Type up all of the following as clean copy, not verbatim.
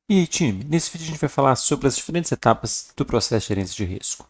E aí, time, nesse vídeo a gente vai falar sobre as diferentes etapas do processo de gerência de risco.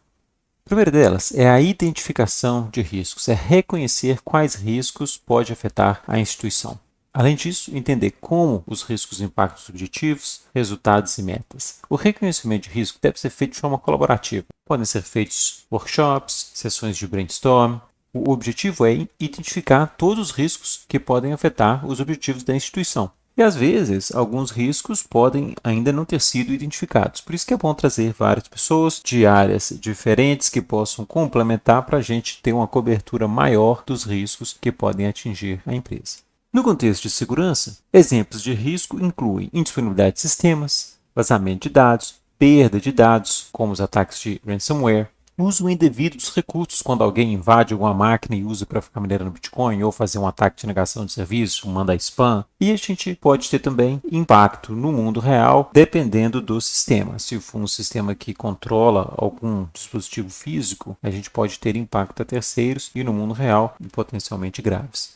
A primeira delas é a identificação de riscos, é reconhecer quais riscos pode afetar a instituição. Além disso, entender como os riscos impactam os objetivos, resultados e metas. O reconhecimento de risco deve ser feito de forma colaborativa. Podem ser feitos workshops, sessões de brainstorm. O objetivo é identificar todos os riscos que podem afetar os objetivos da instituição. E às vezes, alguns riscos podem ainda não ter sido identificados. Por isso que é bom trazer várias pessoas de áreas diferentes que possam complementar para a gente ter uma cobertura maior dos riscos que podem atingir a empresa. No contexto de segurança, exemplos de risco incluem indisponibilidade de sistemas, vazamento de dados, perda de dados, como os ataques de ransomware, uso indevido dos recursos quando alguém invade alguma máquina e usa para ficar minerando Bitcoin ou fazer um ataque de negação de serviço, manda spam. E a gente pode ter também impacto no mundo real, dependendo do sistema. Se for um sistema que controla algum dispositivo físico, a gente pode ter impacto a terceiros e no mundo real, potencialmente graves.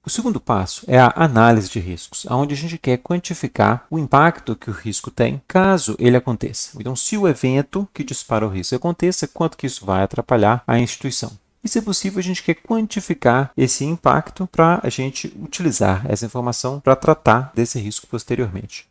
O segundo passo é a análise de riscos, onde a gente quer quantificar o impacto que o risco tem caso ele aconteça. Então, se o evento que dispara o risco aconteça, quanto que isso vai atrapalhar a instituição. E, se possível, a gente quer quantificar esse impacto para a gente utilizar essa informação para tratar desse risco posteriormente.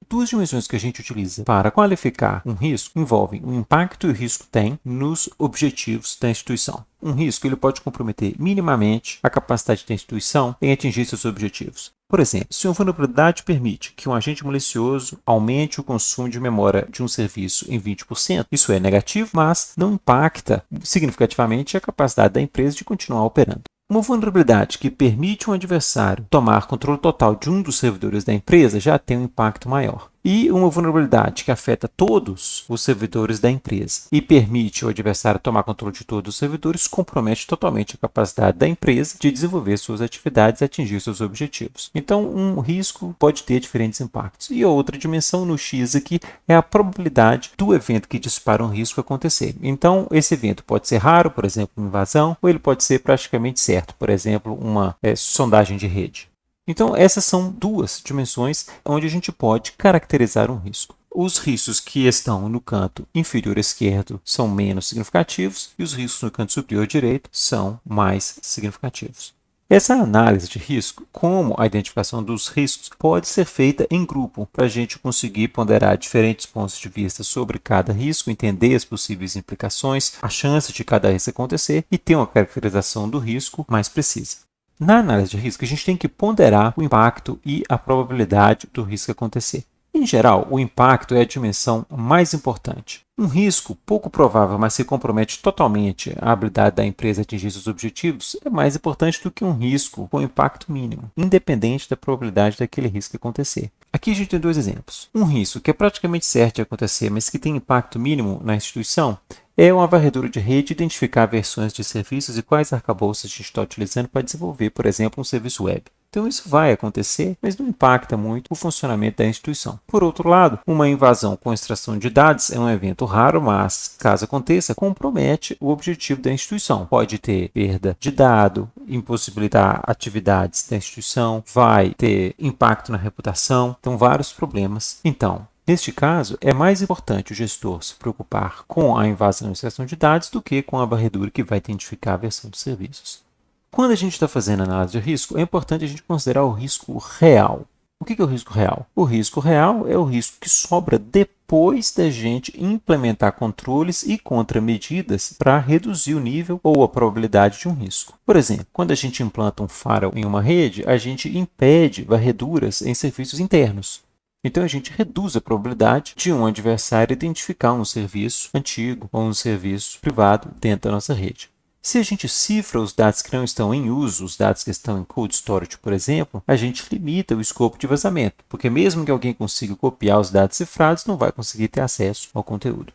Duas dimensões que a gente utiliza para qualificar um risco envolvem o impacto que o risco tem nos objetivos da instituição. Um risco ele pode comprometer minimamente a capacidade da instituição em atingir seus objetivos. Por exemplo, se uma vulnerabilidade permite que um agente malicioso aumente o consumo de memória de um serviço em 20%, isso é negativo, mas não impacta significativamente a capacidade da empresa de continuar operando. Uma vulnerabilidade que permite um adversário tomar controle total de um dos servidores da empresa já tem um impacto maior. E uma vulnerabilidade que afeta todos os servidores da empresa e permite ao adversário tomar controle de todos os servidores compromete totalmente a capacidade da empresa de desenvolver suas atividades e atingir seus objetivos. Então, um risco pode ter diferentes impactos. E a outra dimensão no X aqui é a probabilidade do evento que dispara um risco acontecer. Então, esse evento pode ser raro, por exemplo, uma invasão, ou ele pode ser praticamente certo, por exemplo, uma sondagem de rede. Então, essas são duas dimensões onde a gente pode caracterizar um risco. Os riscos que estão no canto inferior esquerdo são menos significativos e os riscos no canto superior direito são mais significativos. Essa análise de risco, como a identificação dos riscos, pode ser feita em grupo para a gente conseguir ponderar diferentes pontos de vista sobre cada risco, entender as possíveis implicações, a chance de cada risco acontecer e ter uma caracterização do risco mais precisa. Na análise de risco, a gente tem que ponderar o impacto e a probabilidade do risco acontecer. Em geral, o impacto é a dimensão mais importante. Um risco pouco provável, mas que compromete totalmente a habilidade da empresa a atingir seus objetivos, é mais importante do que um risco com impacto mínimo, independente da probabilidade daquele risco acontecer. Aqui a gente tem dois exemplos. Um risco que é praticamente certo de acontecer, mas que tem impacto mínimo na instituição, é uma varredura de rede identificar versões de serviços e quais arcabouços a gente está utilizando para desenvolver, por exemplo, um serviço web. Então, isso vai acontecer, mas não impacta muito o funcionamento da instituição. Por outro lado, uma invasão com extração de dados é um evento raro, mas, caso aconteça, compromete o objetivo da instituição. Pode ter perda de dado, impossibilitar atividades da instituição, vai ter impacto na reputação, então vários problemas. Então, neste caso, é mais importante o gestor se preocupar com a invasão e extração de dados do que com a varredura que vai identificar a versão dos serviços. Quando a gente está fazendo análise de risco, é importante a gente considerar o risco real. O que é o risco real? O risco real é o risco que sobra depois da gente implementar controles e contramedidas para reduzir o nível ou a probabilidade de um risco. Por exemplo, quando a gente implanta um firewall em uma rede, a gente impede varreduras em serviços internos. Então, a gente reduz a probabilidade de um adversário identificar um serviço antigo ou um serviço privado dentro da nossa rede. Se a gente cifra os dados que não estão em uso, os dados que estão em cold storage, por exemplo, a gente limita o escopo de vazamento, porque mesmo que alguém consiga copiar os dados cifrados, não vai conseguir ter acesso ao conteúdo.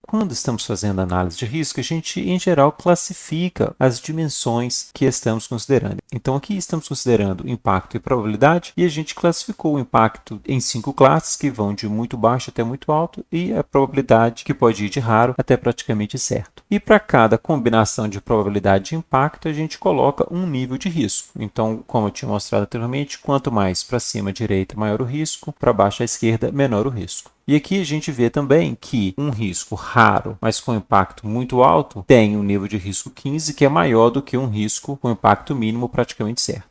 Quando estamos fazendo análise de risco, a gente, em geral, classifica as dimensões que estamos considerando. Então, aqui estamos considerando impacto e probabilidade, e a gente classificou o impacto em 5 classes, que vão de muito baixo até muito alto, e a probabilidade, que pode ir de raro até praticamente certo. E para cada combinação de probabilidade e impacto, a gente coloca um nível de risco. Então, como eu tinha mostrado anteriormente, quanto mais para cima à direita, maior o risco, para baixo à esquerda, menor o risco. E aqui a gente vê também que um risco raro, mas com impacto muito alto, tem um nível de risco 15, que é maior do que um risco com impacto mínimo praticamente certo.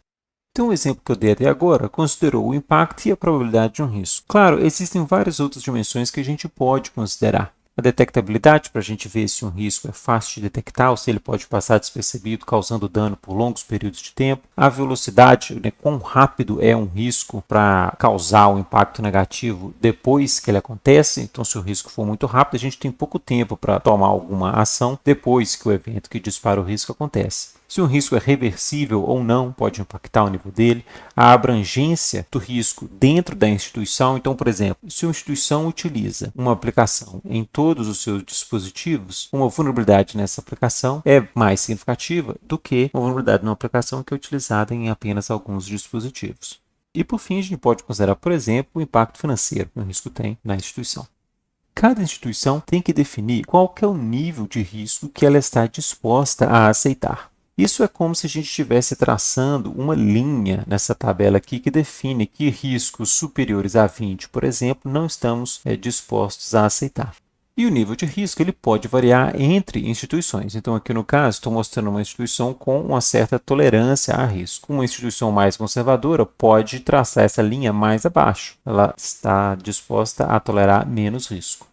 Então, o exemplo que eu dei até agora considerou o impacto e a probabilidade de um risco. Claro, existem várias outras dimensões que a gente pode considerar. A detectabilidade, para a gente ver se um risco é fácil de detectar ou se ele pode passar despercebido, causando dano por longos períodos de tempo. A velocidade, né, quão rápido é um risco para causar um impacto negativo depois que ele acontece. Então, se o risco for muito rápido, a gente tem pouco tempo para tomar alguma ação depois que o evento que dispara o risco acontece. Se um risco é reversível ou não, pode impactar o nível dele. A abrangência do risco dentro da instituição. Então, por exemplo, se uma instituição utiliza uma aplicação em todos os seus dispositivos, uma vulnerabilidade nessa aplicação é mais significativa do que uma vulnerabilidade numa aplicação que é utilizada em apenas alguns dispositivos. E, por fim, a gente pode considerar, por exemplo, o impacto financeiro que o risco tem na instituição. Cada instituição tem que definir qual que é o nível de risco que ela está disposta a aceitar. Isso é como se a gente estivesse traçando uma linha nessa tabela aqui que define que riscos superiores a 20, por exemplo, não estamos dispostos a aceitar. E o nível de risco ele pode variar entre instituições. Então, aqui no caso, estou mostrando uma instituição com uma certa tolerância a risco. Uma instituição mais conservadora pode traçar essa linha mais abaixo. Ela está disposta a tolerar menos risco.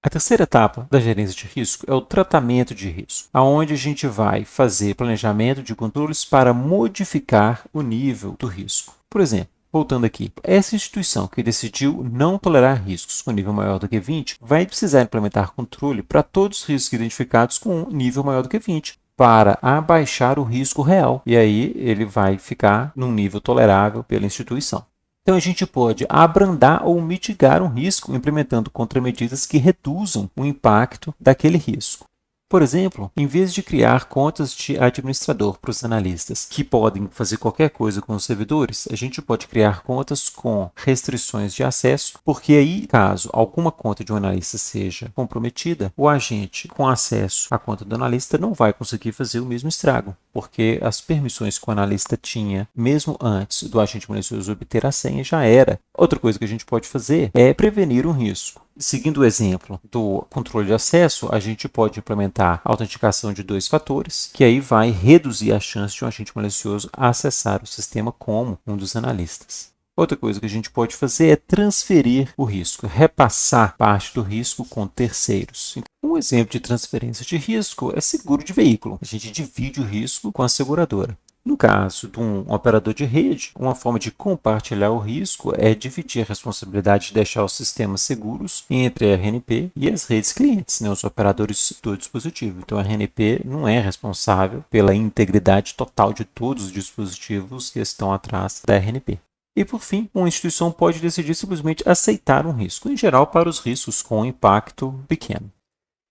A terceira etapa da gerência de risco é o tratamento de risco, onde a gente vai fazer planejamento de controles para modificar o nível do risco. Por exemplo, voltando aqui, essa instituição que decidiu não tolerar riscos com nível maior do que 20 vai precisar implementar controle para todos os riscos identificados com um nível maior do que 20 para abaixar o risco real. E aí ele vai ficar num nível tolerável pela instituição. Então, a gente pode abrandar ou mitigar um risco implementando contramedidas que reduzam o impacto daquele risco. Por exemplo, em vez de criar contas de administrador para os analistas que podem fazer qualquer coisa com os servidores, a gente pode criar contas com restrições de acesso, porque aí, caso alguma conta de um analista seja comprometida, o agente com acesso à conta do analista não vai conseguir fazer o mesmo estrago, porque as permissões que o analista tinha, mesmo antes do agente malicioso obter a senha, já era. Outra coisa que a gente pode fazer é prevenir um risco. Seguindo o exemplo do controle de acesso, a gente pode implementar a autenticação de 2 fatores, que aí vai reduzir a chance de um agente malicioso acessar o sistema como um dos analistas. Outra coisa que a gente pode fazer é transferir o risco, repassar parte do risco com terceiros. Um exemplo de transferência de risco é seguro de veículo. A gente divide o risco com a seguradora. No caso de um operador de rede, uma forma de compartilhar o risco é dividir a responsabilidade de deixar os sistemas seguros entre a RNP e as redes clientes, os operadores do dispositivo. Então, a RNP não é responsável pela integridade total de todos os dispositivos que estão atrás da RNP. E, por fim, uma instituição pode decidir simplesmente aceitar um risco, em geral para os riscos com impacto pequeno.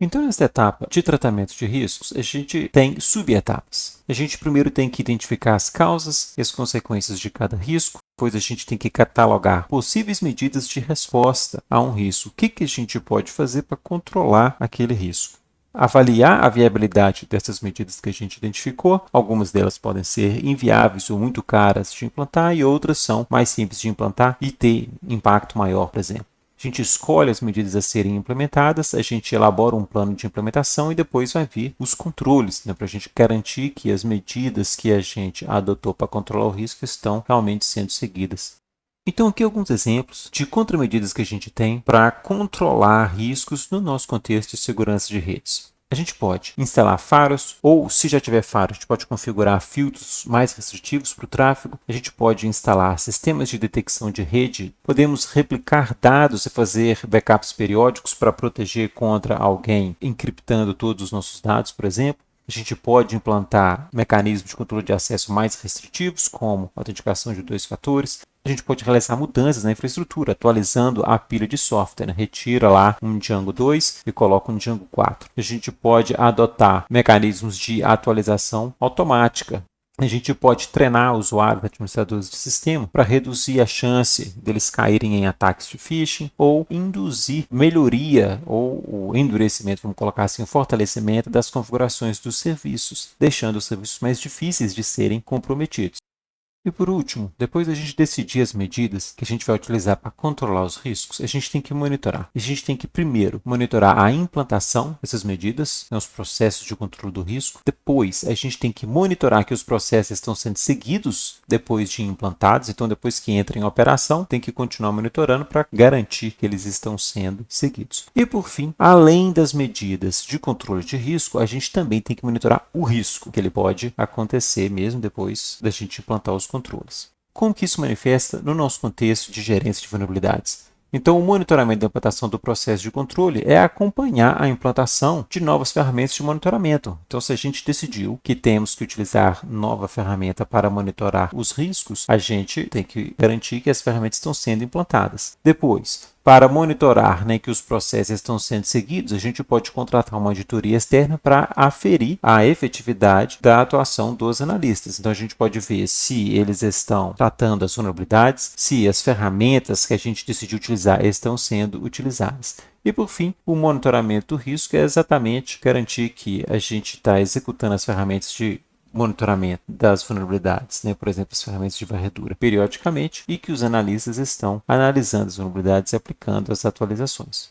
Então, nesta etapa de tratamento de riscos, a gente tem subetapas. A gente primeiro tem que identificar as causas e as consequências de cada risco, depois a gente tem que catalogar possíveis medidas de resposta a um risco. O que a gente pode fazer para controlar aquele risco? Avaliar a viabilidade dessas medidas que a gente identificou. Algumas delas podem ser inviáveis ou muito caras de implantar e outras são mais simples de implantar e ter impacto maior, por exemplo. A gente escolhe as medidas a serem implementadas, a gente elabora um plano de implementação e depois vai vir os controles, para a gente garantir que as medidas que a gente adotou para controlar o risco estão realmente sendo seguidas. Então, aqui alguns exemplos de contramedidas que a gente tem para controlar riscos no nosso contexto de segurança de redes. A gente pode instalar faros, ou se já tiver faros, a gente pode configurar filtros mais restritivos para o tráfego. A gente pode instalar sistemas de detecção de rede. Podemos replicar dados e fazer backups periódicos para proteger contra alguém encriptando todos os nossos dados, por exemplo. A gente pode implantar mecanismos de controle de acesso mais restritivos, como autenticação de 2 fatores. A gente pode realizar mudanças na infraestrutura, atualizando a pilha de software, né? Retira lá um Django 2 e coloca um Django 4. A gente pode adotar mecanismos de atualização automática. A gente pode treinar usuários, administradores de sistema, para reduzir a chance deles caírem em ataques de phishing ou induzir melhoria ou o endurecimento, vamos colocar assim, o fortalecimento das configurações dos serviços, deixando os serviços mais difíceis de serem comprometidos. E por último, depois da gente decidir as medidas que a gente vai utilizar para controlar os riscos, a gente tem que monitorar. A gente tem que primeiro monitorar a implantação dessas medidas, os processos de controle do risco. Depois, a gente tem que monitorar que os processos estão sendo seguidos depois de implantados. Então, depois que entra em operação, tem que continuar monitorando para garantir que eles estão sendo seguidos. E por fim, além das medidas de controle de risco, a gente também tem que monitorar o risco, que ele pode acontecer mesmo depois da gente implantar os controles. Como que isso manifesta no nosso contexto de gerência de vulnerabilidades? Então, o monitoramento da implantação do processo de controle é acompanhar a implantação de novas ferramentas de monitoramento. Então, se a gente decidiu que temos que utilizar nova ferramenta para monitorar os riscos, a gente tem que garantir que as ferramentas estão sendo implantadas. Depois, para monitorar, né, que os processos estão sendo seguidos, a gente pode contratar uma auditoria externa para aferir a efetividade da atuação dos analistas. Então, a gente pode ver se eles estão tratando as vulnerabilidades, se as ferramentas que a gente decidiu utilizar estão sendo utilizadas. E, por fim, o monitoramento do risco é exatamente garantir que a gente está executando as ferramentas de monitoramento das vulnerabilidades, né? Por exemplo, as ferramentas de varredura, periodicamente, e que os analistas estão analisando as vulnerabilidades e aplicando as atualizações.